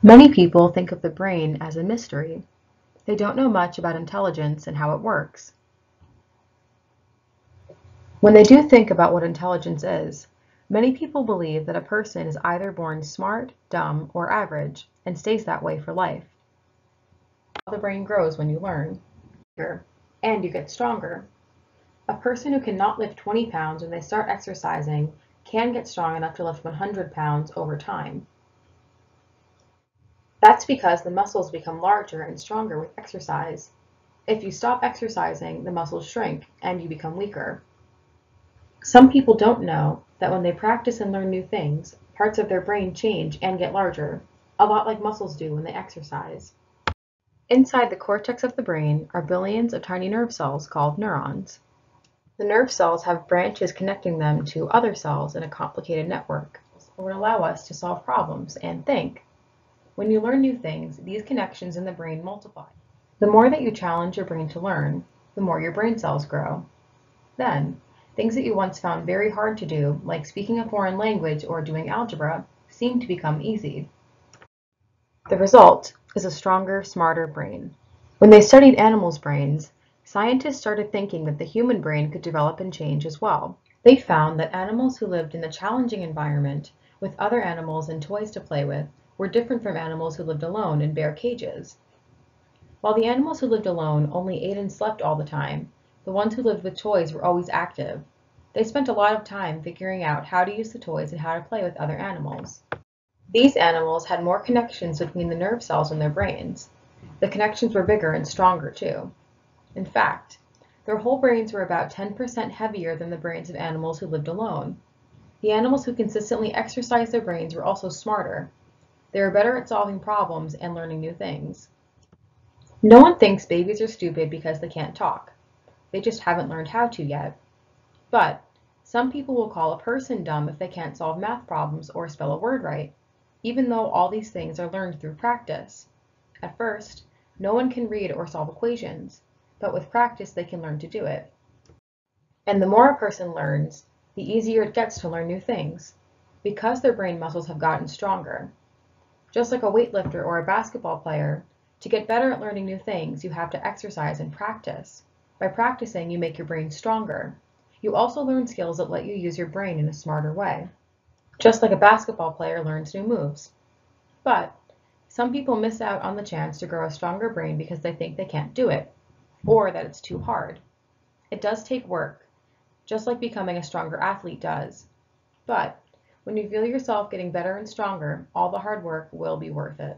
Many people think of the brain as a mystery. They don't know much about intelligence and how it works. When they do think about what intelligence is, many people believe that a person is either born smart, dumb, or average, and stays that way for life. The brain grows when you learn, and you get stronger. A person who cannot lift 20 pounds when they start exercising can get strong enough to lift 100 pounds over time. That's because the muscles become larger and stronger with exercise. If you stop exercising, the muscles shrink and you become weaker. Some people don't know that when they practice and learn new things, parts of their brain change and get larger, a lot like muscles do when they exercise. Inside the cortex of the brain are billions of tiny nerve cells called neurons. The nerve cells have branches connecting them to other cells in a complicated network that would allow us to solve problems and think. When you learn new things, these connections in the brain multiply. The more that you challenge your brain to learn, the more your brain cells grow. Then, things that you once found very hard to do, like speaking a foreign language or doing algebra, seem to become easy. The result is a stronger, smarter brain. When they studied animals' brains, scientists started thinking that the human brain could develop and change as well. They found that animals who lived in a challenging environment with other animals and toys to play with were different from animals who lived alone in bare cages. While the animals who lived alone only ate and slept all the time, the ones who lived with toys were always active. They spent a lot of time figuring out how to use the toys and how to play with other animals. These animals had more connections between the nerve cells in their brains. The connections were bigger and stronger too. In fact, their whole brains were about 10% heavier than the brains of animals who lived alone. The animals who consistently exercised their brains were also smarter. They were better at solving problems and learning new things. No one thinks babies are stupid because they can't talk. They just haven't learned how to yet. But some people will call a person dumb if they can't solve math problems or spell a word right, even though all these things are learned through practice. At first, no one can read or solve equations, but with practice they can learn to do it. And the more a person learns, the easier it gets to learn new things, because their brain muscles have gotten stronger. Just like a weightlifter or a basketball player, to get better at learning new things, you have to exercise and practice. By practicing, you make your brain stronger. You also learn skills that let you use your brain in a smarter way, just like a basketball player learns new moves. But some people miss out on the chance to grow a stronger brain because they think they can't do it, or that it's too hard. It does take work, just like becoming a stronger athlete does. But when you feel yourself getting better and stronger, all the hard work will be worth it.